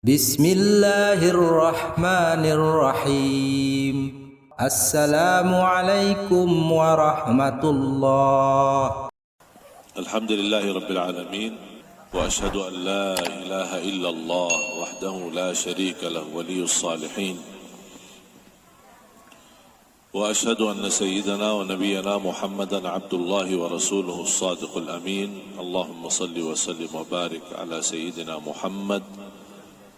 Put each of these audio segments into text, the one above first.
Bismillahirrahmanirrahim. Assalamualaikum warahmatullah. Alhamdulillahi Rabbil Alamin. Wa ashhadu an la ilaha illallah wahdahu la sharika lah waliyus salihin. Wa ashhadu anna sayyidana wa nabiyyana Muhammadan abdullahi wa rasuluhu as-sadiqul amin. Allahumma salli wa sallim wa barik ala sayyidina Muhammad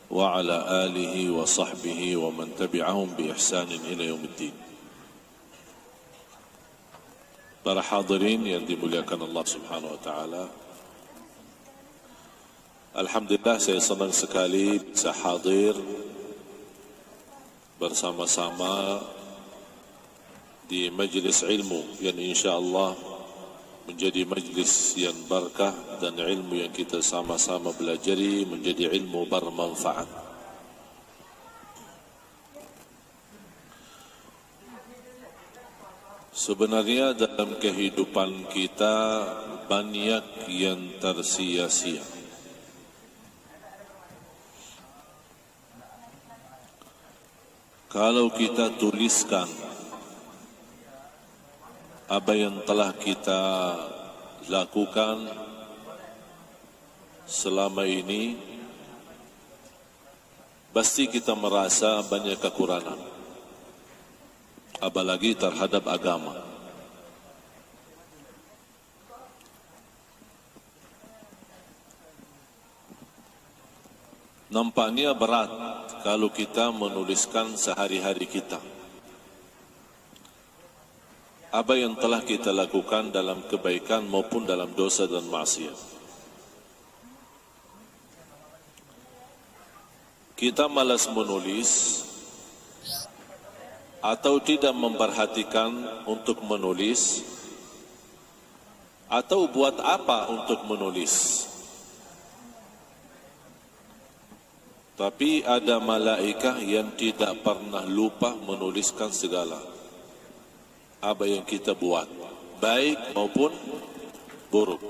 wa ala alihi wa sahbihi wa man tabi'ahum bi ihsanin ila yaumiddin. Para hadirin yang dimuliakan Allah Subhanahu wa taala. Alhamdulillah, saya senang sekali bisa hadir bersama-sama di majlis ilmu yang insya-Allah menjadi majlis yang berkah dan ilmu yang kita sama-sama belajari menjadi ilmu bermanfaat. Sebenarnya dalam kehidupan kita banyak yang tersia-sia. Kalau kita tuliskan apa yang telah kita lakukan selama ini, pasti kita merasa banyak kekurangan, apalagi terhadap agama. Nampaknya berat kalau kita menuliskan sehari-hari kita apa yang telah kita lakukan dalam kebaikan maupun dalam dosa dan maksiat. Kita malas menulis atau tidak memperhatikan untuk menulis, atau buat apa untuk menulis. Tapi ada malaikah yang tidak pernah lupa menuliskan segala apa yang kita buat, baik maupun buruk,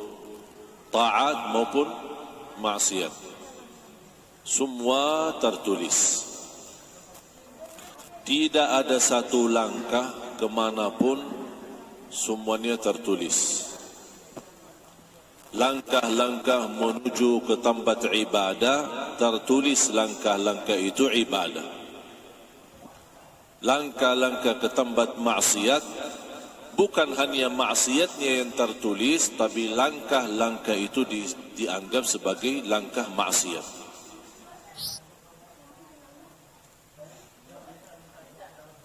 taat maupun maksiat, semua tertulis. Tidak ada satu langkah kemanapun, semuanya tertulis. Langkah-langkah menuju ke tempat ibadah, tertulis langkah-langkah itu ibadah. Langkah-langkah ke tempat maksiat, bukan hanya maksiatnya yang tertulis, tapi langkah-langkah itu dianggap sebagai langkah maksiat.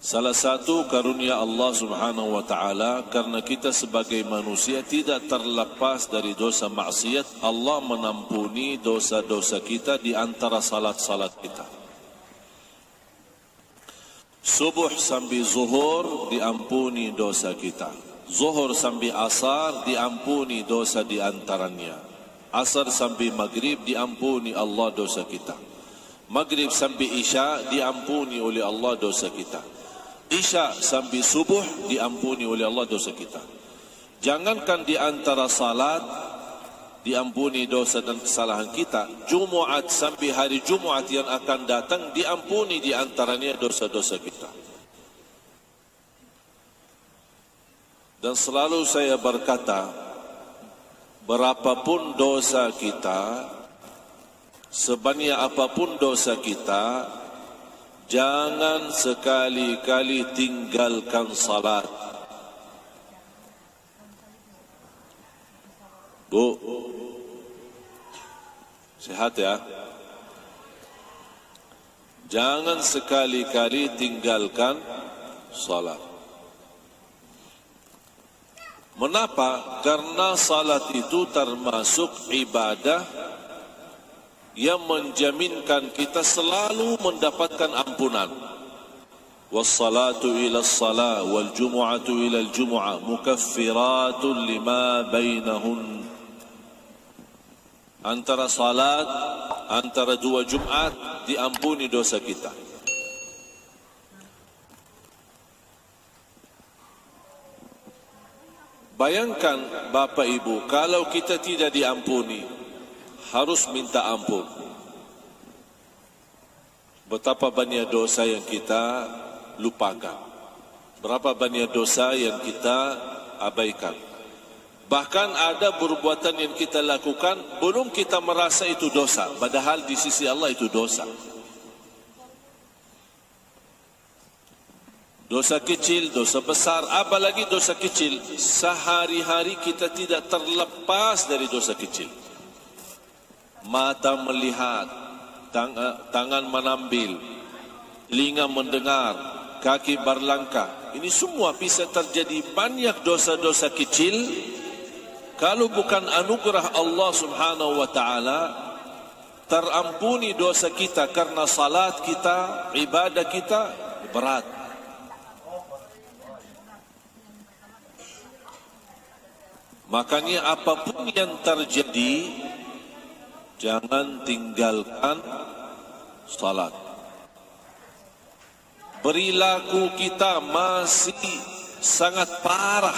Salah satu karunia Allah Subhanahu wa taala, karena kita sebagai manusia tidak terlepas dari dosa maksiat, Allah mengampuni dosa-dosa kita di antara salat-salat kita. Subuh sampai zuhur diampuni dosa kita. Zuhur sampai asar diampuni dosa di antaranya. Asar sampai maghrib diampuni Allah dosa kita. Maghrib sampai isya diampuni oleh Allah dosa kita. Isya sampai subuh diampuni oleh Allah dosa kita. Jangankan di antara salat diampuni dosa dan kesalahan kita, Jumaat sampai hari Jumaat yang akan datang diampuni di antaranya dosa-dosa kita. Dan selalu saya berkata, berapapun dosa kita, sebanyak apapun dosa kita, jangan sekali-kali tinggalkan salat. Bu, sehat ya? Jangan sekali-kali tinggalkan salat. Mengapa? Karena salat itu termasuk ibadah yang menjaminkan kita selalu mendapatkan ampunan. Wassalatu ila as-salah wal jumu'atu ila al-jumu'ah mukaffiratun lima bainahun. Antara salat, antara dua Jumat diampuni dosa kita. Bayangkan Bapak Ibu, kalau kita tidak diampuni, harus minta ampun. betapa banyak dosa yang kita lupakan, berapa banyak dosa yang kita abaikan. Bahkan ada perbuatan yang kita lakukan belum kita merasa itu dosa, padahal di sisi Allah itu dosa. Dosa kecil, dosa besar, apalagi dosa kecil. Sehari-hari kita tidak terlepas dari dosa kecil. Mata melihat, tangan menambil, telinga mendengar, kaki berlangkah. Ini semua bisa terjadi. Banyak dosa-dosa kecil. Kalau bukan anugerah Allah Subhanahu wa taala, terampuni dosa kita karena salat kita, ibadah kita berat. Makanya apapun yang terjadi, jangan tinggalkan salat. Perilaku kita masih sangat parah.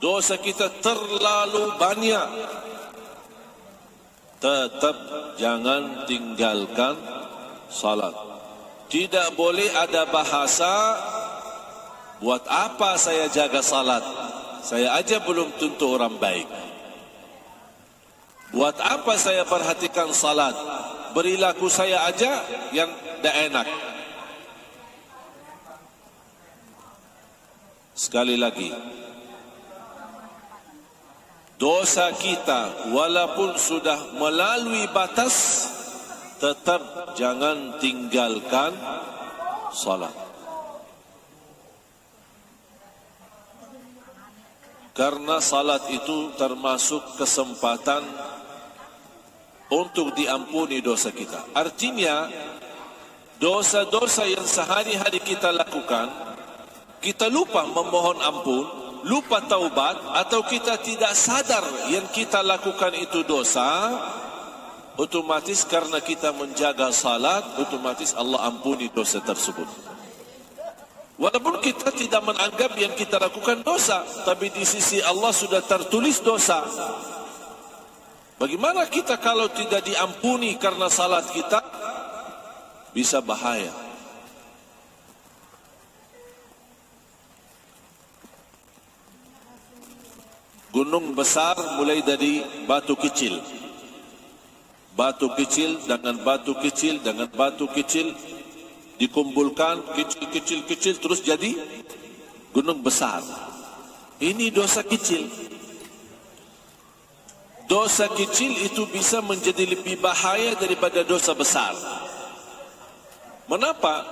Dosa kita terlalu banyak. Tetap jangan tinggalkan salat. Tidak boleh ada bahasa, buat apa saya jaga salat? Saya aja belum tentu orang baik. Buat apa saya perhatikan salat? Perilaku saya aja yang tidak enak. Sekali lagi, dosa kita walaupun sudah melalui batas, tetap jangan tinggalkan salat. Karena salat itu termasuk kesempatan untuk diampuni dosa kita. Artinya, dosa-dosa yang sehari-hari kita lakukan, kita lupa memohon ampun, lupa taubat, atau kita tidak sadar yang kita lakukan itu dosa, otomatis karena kita menjaga salat, otomatis Allah ampuni dosa tersebut. Walaupun kita tidak menganggap yang kita lakukan dosa, tapi di sisi Allah sudah tertulis dosa. Bagaimana kita kalau tidak diampuni karena salat kita? Bisa bahaya. Gunung besar mulai dari batu kecil. Batu kecil dengan batu kecil dengan batu kecil dikumpulkan kecil terus jadi gunung besar. Ini dosa kecil. Dosa kecil itu bisa menjadi lebih bahaya daripada dosa besar. Mengapa?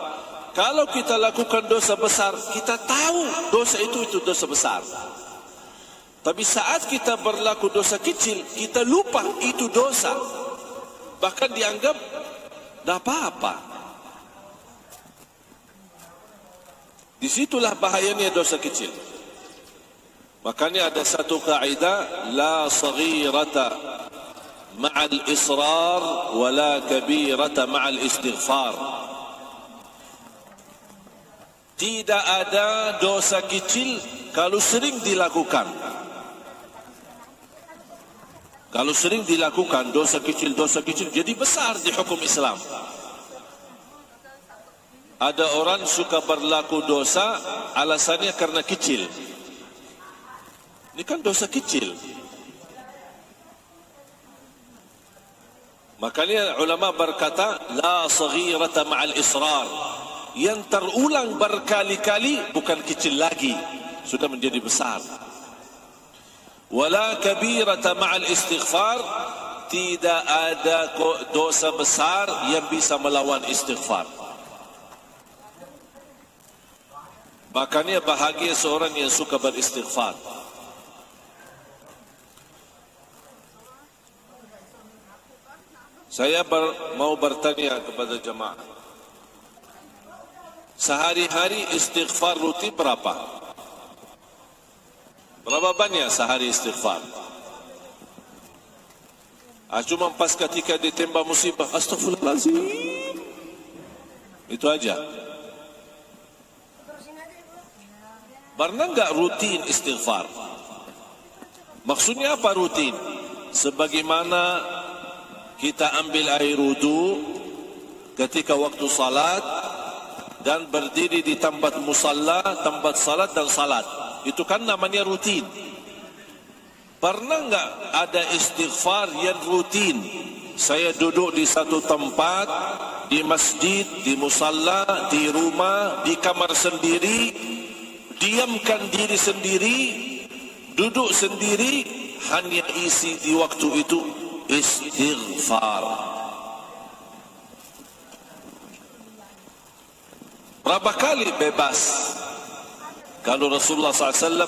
Kalau kita lakukan dosa besar, kita tahu dosa itu dosa besar. Tapi saat kita berlaku dosa kecil, kita lupa itu dosa. Bahkan dianggap tidak apa-apa. Disitulah bahayanya dosa kecil. Makanya ada satu kaidah, la saghirata ma'al israr wa la kabirata ma'al istighfar. Tidak ada dosa kecil kalau sering dilakukan. Kalau sering dilakukan dosa kecil jadi besar di hukum Islam. Ada orang suka berlaku dosa alasannya karena kecil. Ini kan dosa kecil. Makanya ulama berkata, la saghirata ma'al israr. Yang terulang berkali-kali bukan kecil lagi, sudah menjadi besar. Wala kabirata ma'al istighfar. Tidak ada dosa besar yang bisa melawan istighfar. Makanya bahagia seorang yang suka beristighfar. Saya mau bertanya kepada jemaah. Sehari-hari istighfar rutin berapa? Berapa banyak sehari istighfar? Cuma pas ketika ditembak musibah, astagfirullahaladzim. Itu aja. Pernah enggak rutin istighfar? Maksudnya apa rutin? Sebagaimana kita ambil air wudu, ketika waktu salat dan berdiri di tempat musalla, tempat salat dan salat. Itu kan namanya rutin. Pernah enggak ada istighfar yang rutin? Saya duduk di satu tempat, di masjid, di musalla, di rumah, di kamar sendiri, diamkan diri sendiri, duduk sendiri, hanya isi di waktu itu istighfar. Berapa kali bebas? Kalau Rasulullah SAW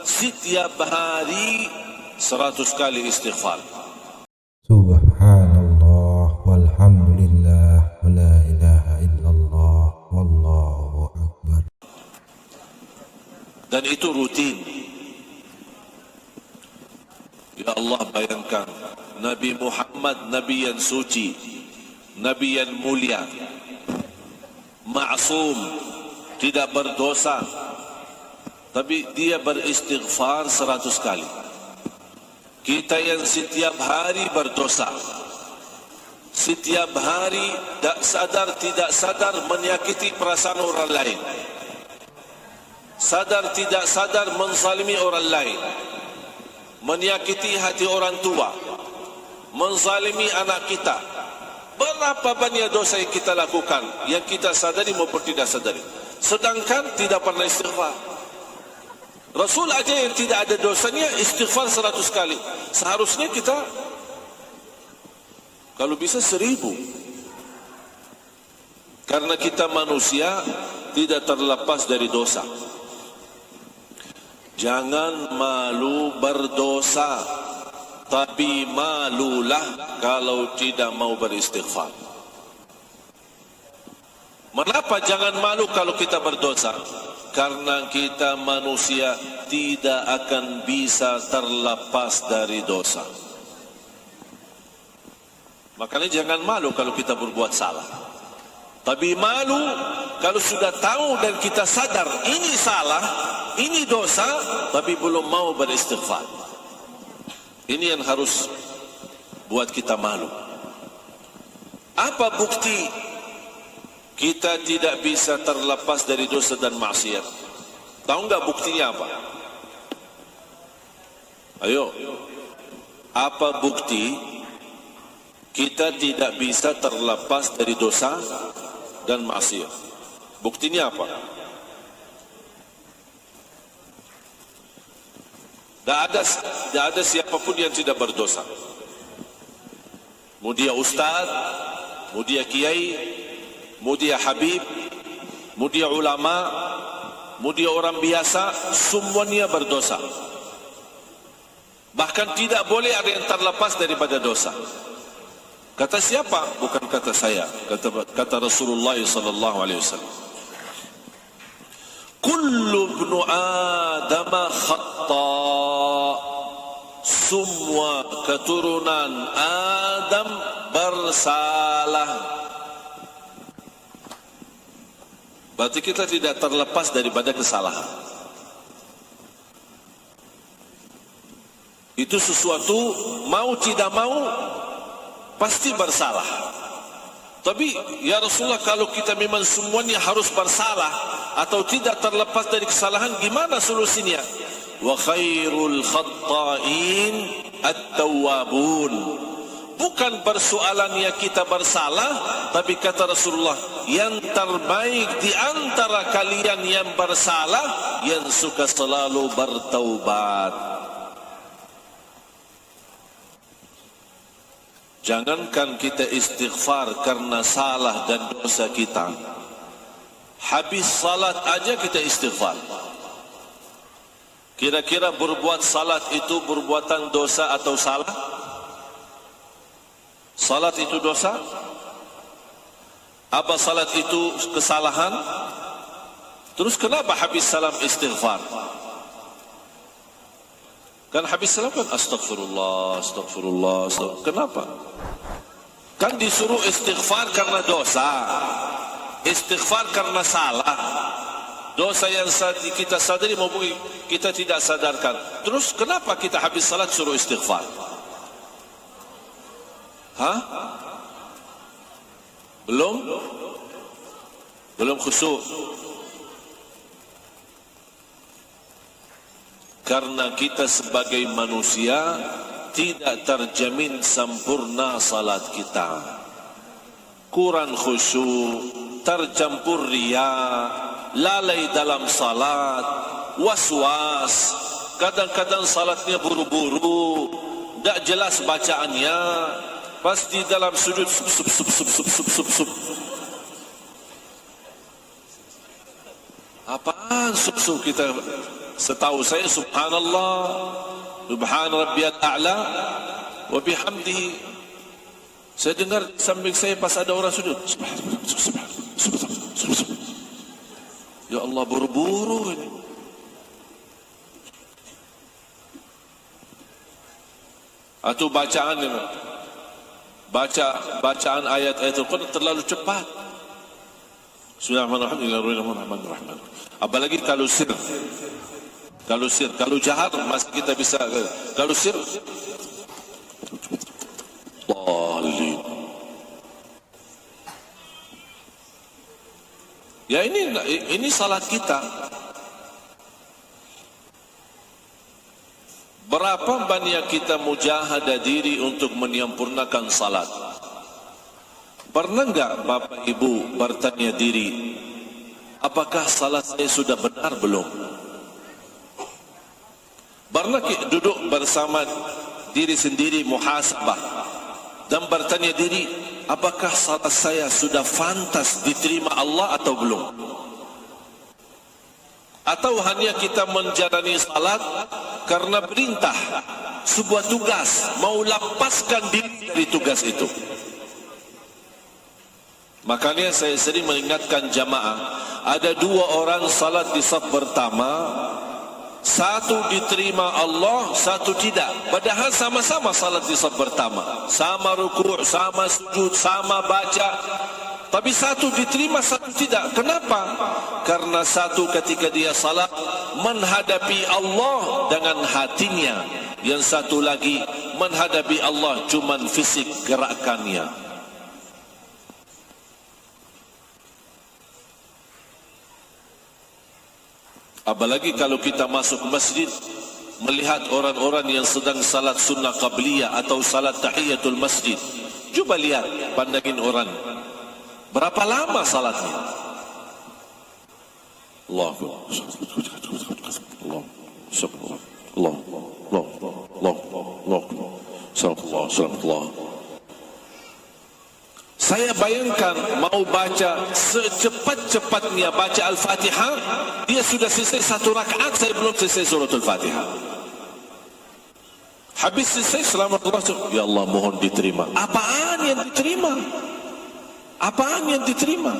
setiap hari 100 kali istighfar. Subhanallah walhamdulillah wa la ilaha illallah wallahu akbar. Dan itu rutin. Ya Allah, bayangkan Nabi Muhammad, Nabi yang suci, Nabi yang mulia, ma'asum, tidak berdosa, tapi dia beristighfar 100 kali. Kita yang setiap hari berdosa, setiap hari sadar tidak sadar menyakiti perasaan orang lain, sadar tidak sadar menzalimi orang lain, menyakiti hati orang tua, menzalimi anak kita. Berapa banyak dosa yang kita lakukan, yang kita sadari maupun tidak sadari, sedangkan tidak pernah istighfar. Rasul aja yang tidak ada dosanya istighfar 100 kali. Seharusnya kita kalau bisa 1000. Karena kita manusia tidak terlepas dari dosa. Jangan malu berdosa, tapi malulah kalau tidak mau beristighfar. Mengapa jangan malu kalau kita berdosa? Karena kita manusia tidak akan bisa terlepas dari dosa. Makanya jangan malu kalau kita berbuat salah. Tapi malu kalau sudah tahu dan kita sadar ini salah, ini dosa, tapi belum mau beristighfar. Ini yang harus buat kita malu. Apa bukti kita tidak bisa terlepas dari dosa dan maksiat? Tahu enggak buktinya apa? Ayo. Apa bukti kita tidak bisa terlepas dari dosa dan maksiat? Buktinya apa? Tidak ada siapapun yang tidak berdosa. Mau dia ustaz, mau dia kiai, mau dia habib, mau dia ulama, mau dia orang biasa, semuanya berdosa. Bahkan tidak boleh ada yang terlepas daripada dosa. Kata siapa? Bukan kata saya, kata Rasulullah sallallahu alaihi wasallam. Kullu ibnu Adam khata'. Semua keturunan Adam bersalah. Berarti kita tidak terlepas daripada kesalahan. Itu sesuatu mau tidak mau pasti bersalah. Tapi ya Rasulullah, kalau kita memang semuanya harus bersalah atau tidak terlepas dari kesalahan, gimana solusinya? Wa khairul khatta'in at-tawwabun. Bukan persoalannya kita bersalah, tapi kata Rasulullah, yang terbaik di antara kalian yang bersalah, yang suka selalu bertaubat. Jangankan kita istighfar karena salah dan dosa kita, habis salat aja kita istighfar. Kira-kira berbuat salat itu perbuatan dosa atau salah? Salat itu dosa? Apa salat itu kesalahan? Terus kenapa habis salam istighfar? Kan habis salam kan astagfirullah, astagfirullah, astagfirullah. Kenapa? Kan disuruh istighfar karena dosa, istighfar karena salah. Dosa yang kita sadari maupun kita tidak sadarkan. Terus kenapa kita habis salat suruh istighfar? Hah? Belum khusyuk. Karena kita sebagai manusia tidak terjamin sempurna salat kita. Kurang khusyuk, tercampur riya, lalai dalam salat, was-was, kadang-kadang salatnya buru-buru, tak jelas bacaannya, pasti dalam sujud sup. Apaan sup kita? Setahu saya subhanallah, subhan rabbiyal a'la wa bihamdihi. Saya dengar di samping saya pas ada orang sujud. Ya Allah, buru-buru ini. Atau bacaan ini, bacaan ayat-ayat Al-Quran terlalu cepat. Bismillahirrahmanirrahim. Apalagi kalau sir. Kalau jahar masih kita bisa. Kalau sir, ya ini salat kita. Berapa banyak kita mujahadah diri untuk menyempurnakan salat? Pernah enggak Bapak Ibu bertanya diri, apakah salat saya sudah benar belum? Pernah duduk bersama diri sendiri muhasabah dan bertanya diri, apakah salat saya sudah fantas diterima Allah atau belum? Atau hanya kita menjalani salat karena perintah, sebuah tugas, mau lepaskan diri dari tugas itu? Makanya saya sering mengingatkan jamaah, ada dua orang salat di saf pertama, satu diterima Allah, satu tidak. Padahal sama-sama salat di saf pertama, sama rukuk, sama sujud, sama baca, tapi satu diterima, satu tidak. Kenapa? Karena satu ketika dia salat menghadapi Allah dengan hatinya, yang satu lagi menghadapi Allah cuman fisik gerakannya. Apalagi kalau kita masuk masjid melihat orang-orang yang sedang salat sunnah qabliyah atau salat tahiyatul masjid. Cuba lihat, pandangin orang, berapa lama salatnya? Saya bayangkan mau baca secepat-cepatnya baca Al-Fatihah, dia sudah selesai satu rakaat, saya belum selesai suratul Fatihah. Habis selesai selamat Allah, ya Allah mohon diterima. Apaan yang diterima? Apaan yang diterima?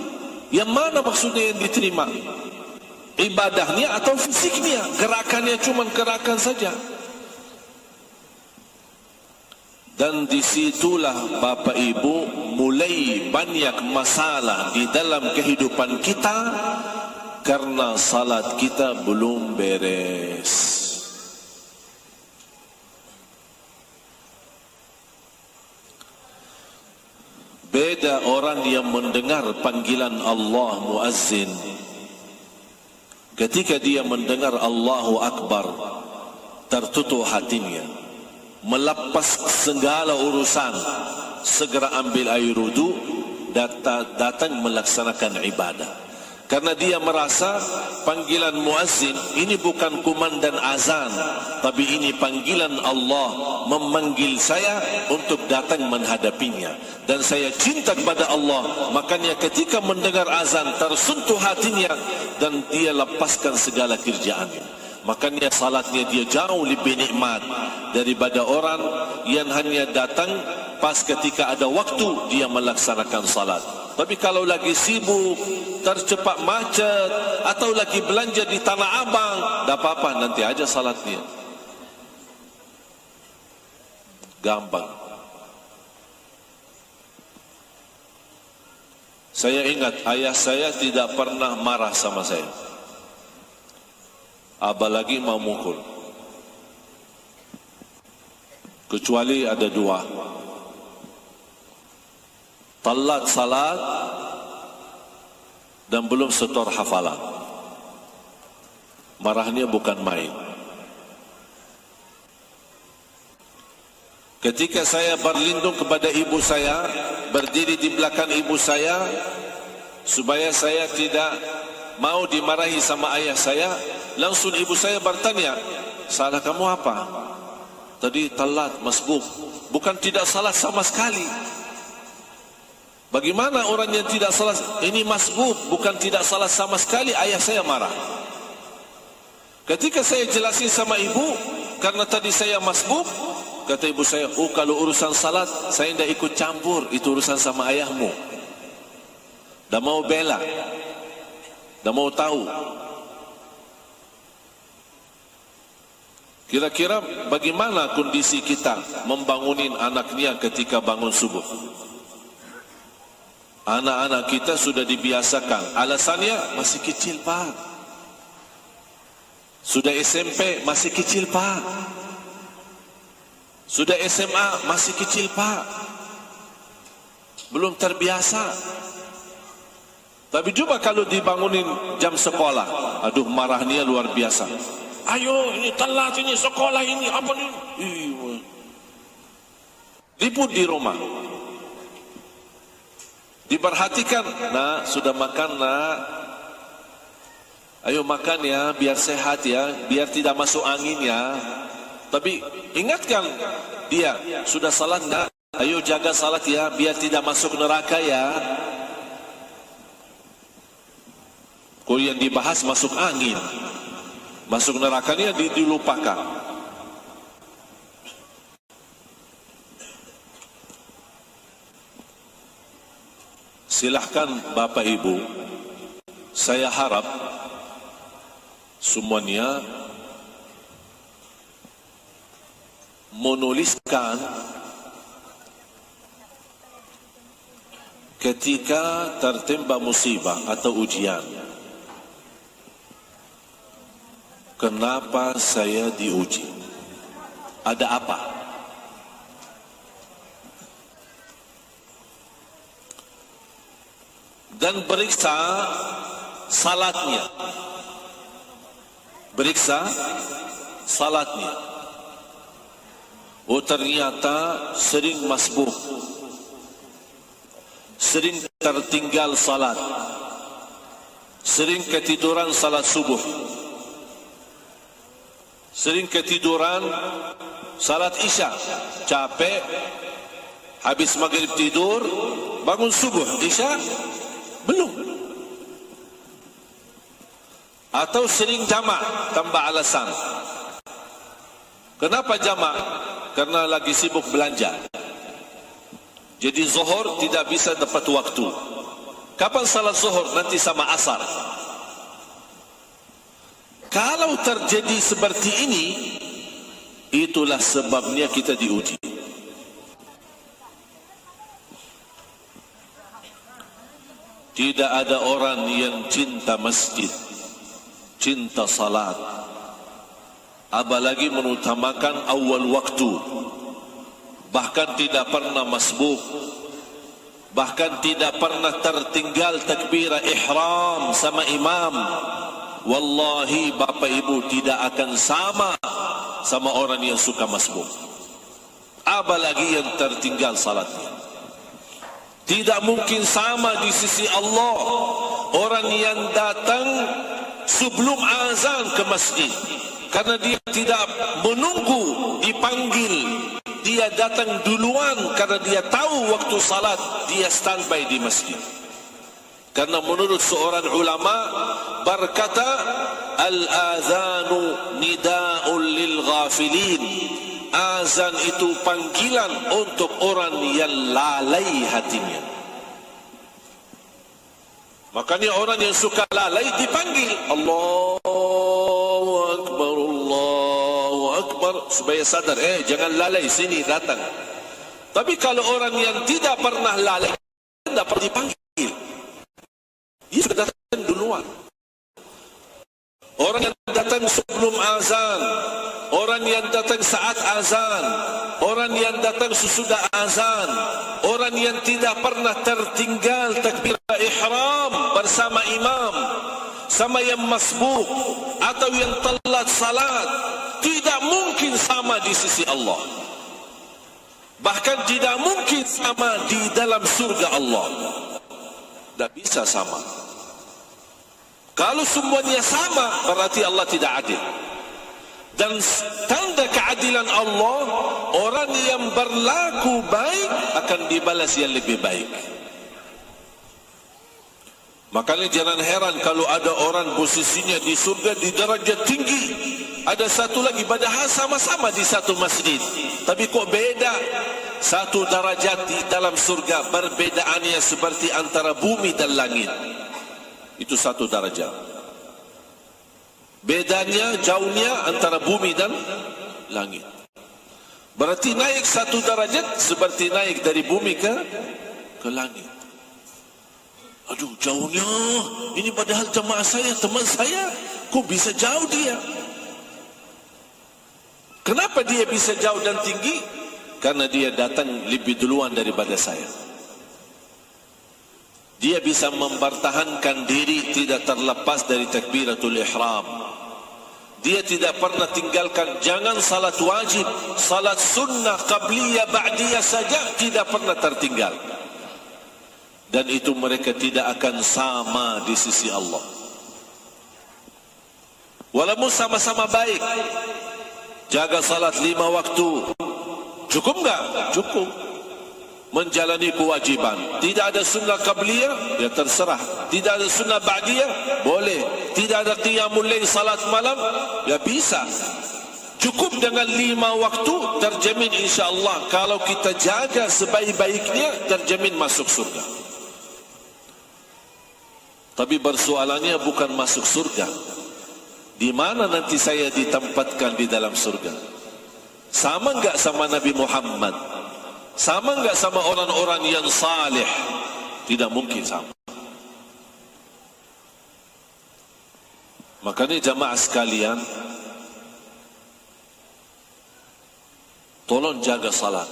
Yang mana maksudnya yang diterima? Ibadahnya atau fisiknya? Gerakannya cuma gerakan saja. Dan disitulah Bapak Ibu mulai banyak masalah di dalam kehidupan kita karena salat kita belum beres. Beda orang yang mendengar panggilan Allah muazzin. Ketika dia mendengar Allahu Akbar, tertutup hatinya, melepas segala urusan, segera ambil air wudu, datang melaksanakan ibadah. Karena dia merasa panggilan muazzin ini bukan kumandan azan, tapi ini panggilan Allah memanggil saya untuk datang menghadapinya. Dan saya cinta kepada Allah, makanya ketika mendengar azan tersentuh hatinya dan dia lepaskan segala kerjaannya. Makanya salatnya dia jauh lebih nikmat daripada orang yang hanya datang pas ketika ada waktu dia melaksanakan salat. Tapi kalau lagi sibuk, tercepat macet, atau lagi belanja di Tanah Abang, tak apa-apa, nanti aja salatnya. Gampang. Saya ingat ayah saya tidak pernah marah sama saya, apalagi mau mukul. Kecuali ada dua. telat salat dan belum setor hafalan. Marahnya bukan main. Ketika saya berlindung kepada ibu saya, berdiri di belakang ibu saya, supaya saya tidak mau dimarahi sama ayah saya, langsung ibu saya bertanya, salah kamu apa? Tadi telat, masbuk. Bukan tidak salat sama sekali. Bagaimana orang yang tidak salat? Ini masbuk, bukan tidak salat sama sekali. Ayah saya marah. Ketika saya jelasin sama ibu, karena tadi saya masbuk, kata ibu saya, oh kalau urusan salat saya tidak ikut campur, itu urusan sama ayahmu. Dah mau bela, dah mau tahu. Kira-kira bagaimana kondisi kita membangunin anaknya ketika bangun subuh? Anak-anak kita sudah dibiasakan. Alasannya masih kecil pak. Sudah SMP masih kecil pak. Sudah SMA masih kecil pak. Belum terbiasa. Tapi coba kalau dibangunin jam sekolah, aduh marahnya luar biasa. Ayo ini telat ini sekolah ini apa ini? Ribut di rumah. Diperhatikan, nak sudah makan nak. Ayo makan ya, biar sehat ya, biar tidak masuk angin ya. Tapi ingatkan dia, sudah salat nak. Ayo jaga salat ya, biar tidak masuk neraka ya. Kalau yang dibahas masuk angin, masuk nerakanya dilupakan. Silahkan Bapak Ibu, saya harap semuanya menuliskan ketika tertimpa musibah atau ujian. Kenapa saya diuji? Ada apa? Dan periksa salatnya. Periksa salatnya. Oh ternyata sering masbuk. Sering tertinggal salat. Sering ketiduran salat subuh. Sering ketiduran salat isya. Capek. Habis maghrib tidur. Bangun subuh. Isya. Belum. Atau sering jamak tanpa alasan. Kenapa jamak? Karena lagi sibuk belanja. Jadi zuhur tidak bisa dapat waktu. Kapan salat zuhur? Nanti sama asar. Kalau terjadi seperti ini, itulah sebabnya kita diuji. Tidak ada orang yang cinta masjid, cinta salat, apalagi mengutamakan awal waktu, bahkan tidak pernah masbuk, bahkan tidak pernah tertinggal takbirah ihram sama imam. Wallahi Bapak Ibu tidak akan sama orang yang suka masbuk, apalagi yang tertinggal salatnya. Tidak mungkin sama di sisi Allah orang yang datang sebelum azan ke masjid, karena dia tidak menunggu dipanggil. Dia datang duluan karena dia tahu waktu salat, dia standby di masjid. Karena menurut seorang ulama berkata, al-azanu nida'un lil ghafilin. Azan itu panggilan untuk orang yang lalai hatinya. Makanya orang yang suka lalai dipanggil Allahu Akbar, Allahu Akbar, supaya sadar, jangan lalai, sini datang. Tapi kalau orang yang tidak pernah lalai, tidak pernah dipanggil, dia sudah datang duluan. orang yang datang sebelum azan, orang yang datang saat azan, orang yang datang sesudah azan, orang yang tidak pernah tertinggal takbirah ihram bersama imam, sama yang masbuk atau yang telat salat, tidak mungkin sama di sisi Allah. Bahkan tidak mungkin sama di dalam surga Allah. Tidak bisa sama. Kalau semuanya sama, berarti Allah tidak adil. Dan tanda keadilan Allah, orang yang berlaku baik akan dibalas yang lebih baik. Makanya jangan heran kalau ada orang posisinya di surga di derajat tinggi, ada satu lagi padahal sama-sama di satu masjid, tapi kok beda. Satu derajat di dalam surga, perbedaannya seperti antara bumi dan langit. Itu satu derajat. Bedanya, jauhnya antara bumi dan langit. Berarti naik satu derajat seperti naik dari bumi ke langit. Aduh, jauhnya. Ini padahal jemaah saya, teman saya. Kok bisa jauh dia? Kenapa dia bisa jauh dan tinggi? Karena dia datang lebih duluan daripada saya. Dia bisa mempertahankan diri tidak terlepas dari takbiratul ihram. Dia tidak pernah tinggalkan, jangan salat wajib, salat sunnah, qabliyah, ba'diyah saja tidak pernah tertinggal. Dan itu mereka tidak akan sama di sisi Allah. Walaupun sama-sama baik, jaga salat 5 waktu, cukup enggak? Cukup. Menjalani kewajiban. Tidak ada sunnah qabliyah, ya terserah. Tidak ada sunnah ba'diyah, boleh. Tidak ada qiyamul lail, salat malam, ya bisa. Cukup dengan 5 waktu, terjamin insyaAllah. Kalau kita jaga sebaik-baiknya, terjamin masuk surga. Tapi persoalannya bukan masuk surga. Di mana nanti saya ditempatkan di dalam surga? Sama enggak sama Nabi Muhammad? Sama enggak sama orang-orang yang saleh? Tidak mungkin sama. Makanya jamaah sekalian, tolong jaga salat.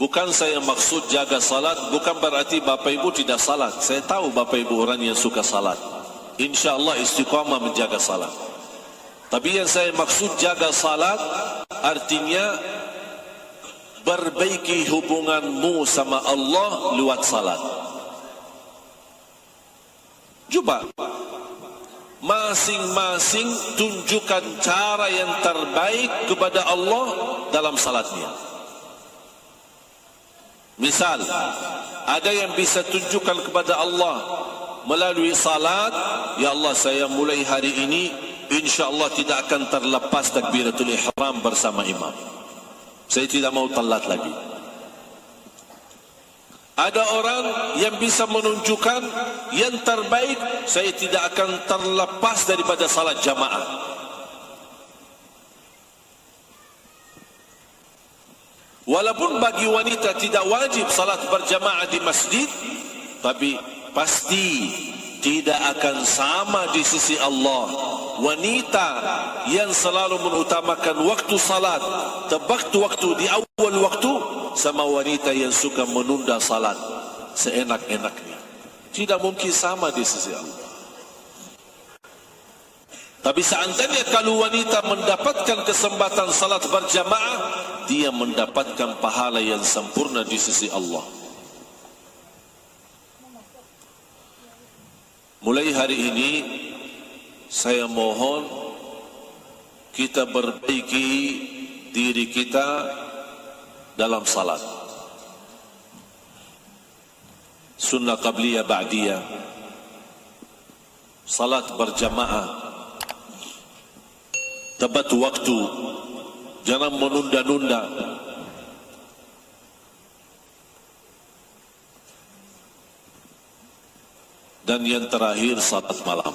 Bukan saya maksud jaga salat, bukan berarti Bapak Ibu tidak salat. Saya tahu Bapak Ibu orang yang suka salat. InsyaAllah istiqamah menjaga salat. Tapi yang saya maksud jaga salat, artinya perbaiki hubunganmu sama Allah lewat salat. Coba masing-masing tunjukkan cara yang terbaik kepada Allah dalam salatnya. Misal, ada yang bisa tunjukkan kepada Allah melalui salat, ya Allah, saya mulai hari ini InsyaAllah tidak akan terlepas takbiratul ihram bersama imam. Saya tidak mau telat lagi. Ada orang yang bisa menunjukkan yang terbaik, saya tidak akan terlepas daripada salat jamaah. Walaupun bagi wanita tidak wajib salat berjamaah di masjid, tapi pasti tidak akan sama di sisi Allah. Wanita yang selalu mengutamakan waktu salat, tepat waktu di awal waktu, sama wanita yang suka menunda salat seenak-enaknya. Tidak mungkin sama di sisi Allah. Tapi seandainya kalau wanita mendapatkan kesempatan salat berjamaah, dia mendapatkan pahala yang sempurna di sisi Allah. Mulai hari ini saya mohon kita perbaiki diri kita dalam salat. Sunnah qabliyah ba'diyah, salat berjamaah, tepat waktu, jangan menunda-nunda. Dan yang terakhir salat malam.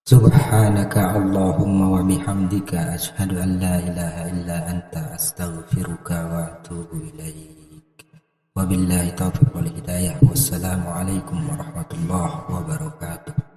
Subhanaka Allahumma wa bihamdika asyhadu an la ilaha illa anta astaghfiruka wa atubu ilaik. Wabillahi taufiq wal hidayah. Wassalamu alaikum warahmatullahi wabarakatuh.